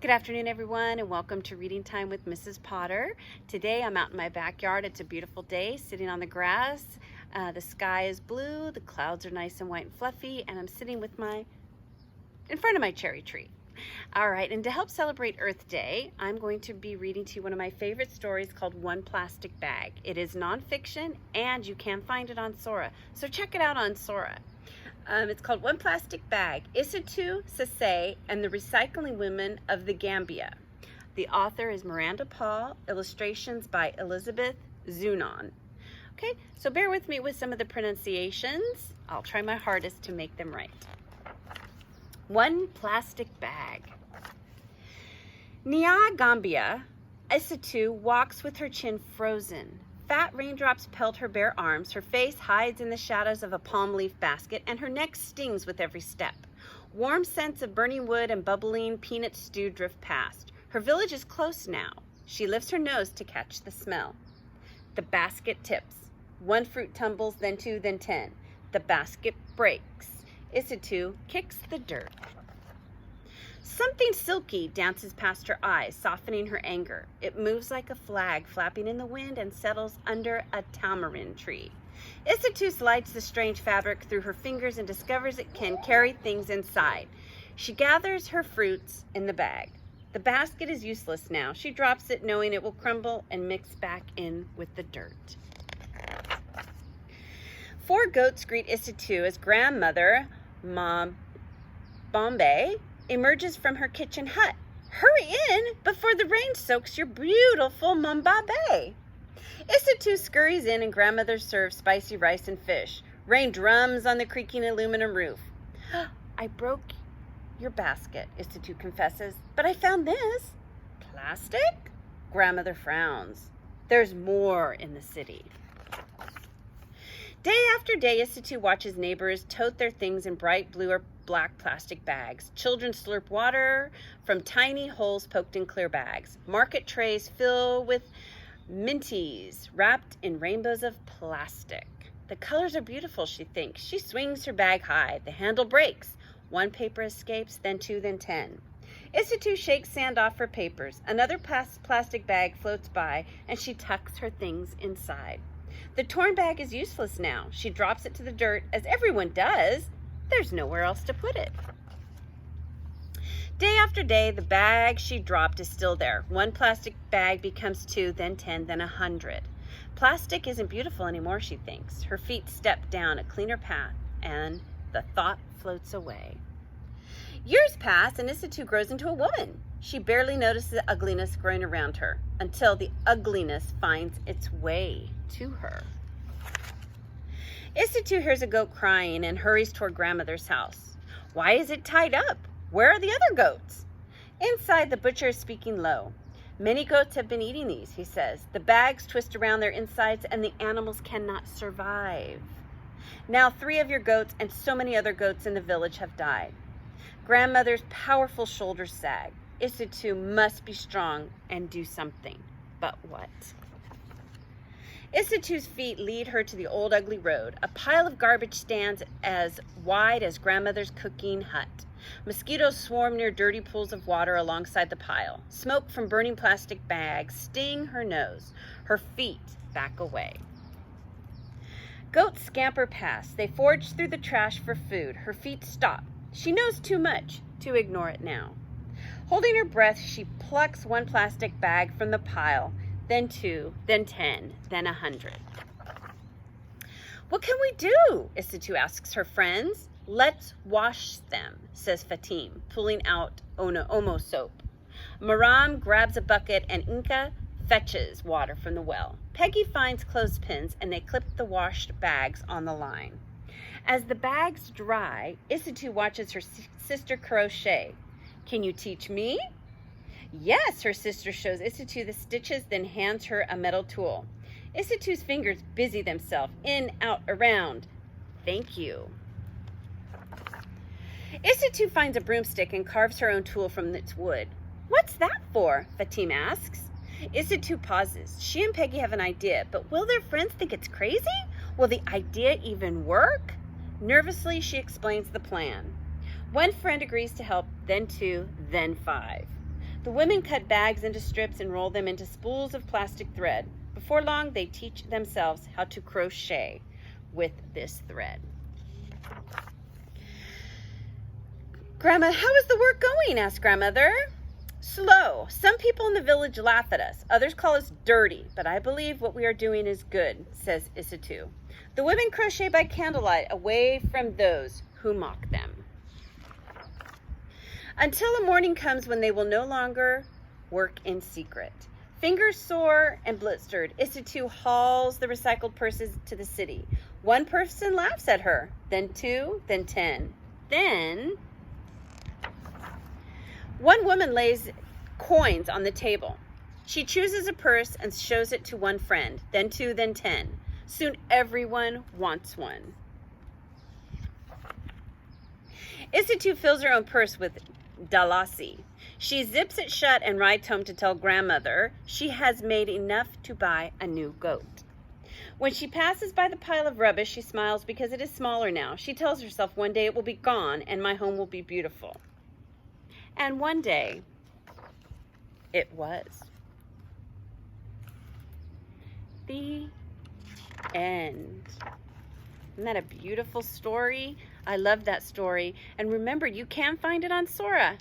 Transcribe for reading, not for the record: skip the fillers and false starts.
Good afternoon, everyone, and welcome to Reading Time with Mrs. Potter. Today I'm out in my backyard. It's a beautiful day, sitting on the grass. The sky is blue, the clouds are nice and white and fluffy, and I'm sitting in front of my cherry tree. All right, and to help celebrate Earth Day, I'm going to be reading to you one of my favorite stories called One Plastic Bag. It is nonfiction, and you can find it on Sora, so check it out on Sora. It's called One Plastic Bag, Isatou Sase and the Recycling Women of the Gambia. The author is Miranda Paul, illustrations by Elizabeth Zunon. Okay, so bear with me with some of the pronunciations. I'll try my hardest to make them right. One Plastic Bag. Nia Gambia, Isatou walks with her chin frozen. Fat raindrops pelt her bare arms, her face hides in the shadows of a palm leaf basket, and her neck stings with every step. Warm scents of burning wood and bubbling peanut stew drift past. Her village is close now. She lifts her nose to catch the smell. The basket tips. One fruit tumbles, then two, then 10. The basket breaks. Isatou kicks the dirt. Something silky dances past her eyes, softening her anger. It moves like a flag flapping in the wind and settles under a tamarind tree. Isatou slides the strange fabric through her fingers and discovers it can carry things inside. She gathers her fruits in the bag. The basket is useless now. She drops it knowing it will crumble and mix back in with the dirt. 4 goats greet Isatou as grandmother, Mom Bombay, emerges from her kitchen hut. Hurry in before the rain soaks your beautiful Mombabe. Isatou scurries in and grandmother serves spicy rice and fish. Rain drums on the creaking aluminum roof. I broke your basket, Isatou confesses, but I found this. Plastic? Grandmother frowns. There's more in the city. Day after day, Isatou watches neighbors tote their things in bright blue or black plastic bags. Children slurp water from tiny holes poked in clear bags. Market trays fill with minties wrapped in rainbows of plastic. The colors are beautiful, she thinks. She swings her bag high. The handle breaks. 1 paper escapes, then 2, then 10. Isatou shakes sand off her papers. Another plastic bag floats by, and she tucks her things inside. The torn bag is useless now. She drops it to the dirt, as everyone does. There's nowhere else to put it. Day after day, the bag she dropped is still there. 1 plastic bag becomes 2, then 10, then 100. Plastic isn't beautiful anymore, she thinks. Her feet step down a cleaner path, and the thought floats away. Years pass, and Isatou grows into a woman. She barely notices the ugliness growing around her, until the ugliness finds its way to her. Isatou hears a goat crying and hurries toward grandmother's house. Why is it tied up? Where are the other goats? Inside, the butcher is speaking low. Many goats have been eating these, he says. The bags twist around their insides and the animals cannot survive. Now 3 of your goats and so many other goats in the village have died. Grandmother's powerful shoulders sag. Isatou must be strong and do something. But what? Isatou's feet lead her to the old ugly road. A pile of garbage stands as wide as grandmother's cooking hut. Mosquitoes swarm near dirty pools of water alongside the pile. Smoke from burning plastic bags sting her nose. Her feet back away. Goats scamper past. They forage through the trash for food. Her feet stop. She knows too much to ignore it now. Holding her breath, she plucks 1 plastic bag from the pile, then 2, then 10, then 100. What can we do? Isatou asks her friends. Let's wash them, says Fatim, pulling out Omo soap. Maram grabs a bucket and Inca fetches water from the well. Peggy finds clothespins and they clip the washed bags on the line. As the bags dry, Isatou watches her sister crochet. Can you teach me? Yes, her sister shows Isatou the stitches, then hands her a metal tool. Isatou's fingers busy themselves, in, out, around. Thank you. Isatou finds a broomstick and carves her own tool from its wood. What's that for? Fatim asks. Isatou pauses. She and Peggy have an idea, but will their friends think it's crazy? Will the idea even work? Nervously, she explains the plan. One friend agrees to help, then 2, then 5. The women cut bags into strips and roll them into spools of plastic thread. Before long, they teach themselves how to crochet with this thread. Grandma, how is the work going? Asked Grandmother. Slow. Some people in the village laugh at us. Others call us dirty, but I believe what we are doing is good, says Isitu. The women crochet by candlelight away from those who mock them. Until a morning comes when they will no longer work in secret. Fingers sore and blistered, Isitu hauls the recycled purses to the city. One person laughs at her, then 2, then 10. Then one woman lays coins on the table. She chooses a purse and shows it to one friend, then 2, then 10. Soon everyone wants one. Isitu fills her own purse with dalasi. She zips it shut and rides home to tell Grandmother she has made enough to buy a new goat. When she passes by the pile of rubbish, she smiles because it is smaller now. She tells herself one day it will be gone and my home will be beautiful. And one day, it was. The end. Isn't that a beautiful story? I love that story. And remember, you can find it on Sora.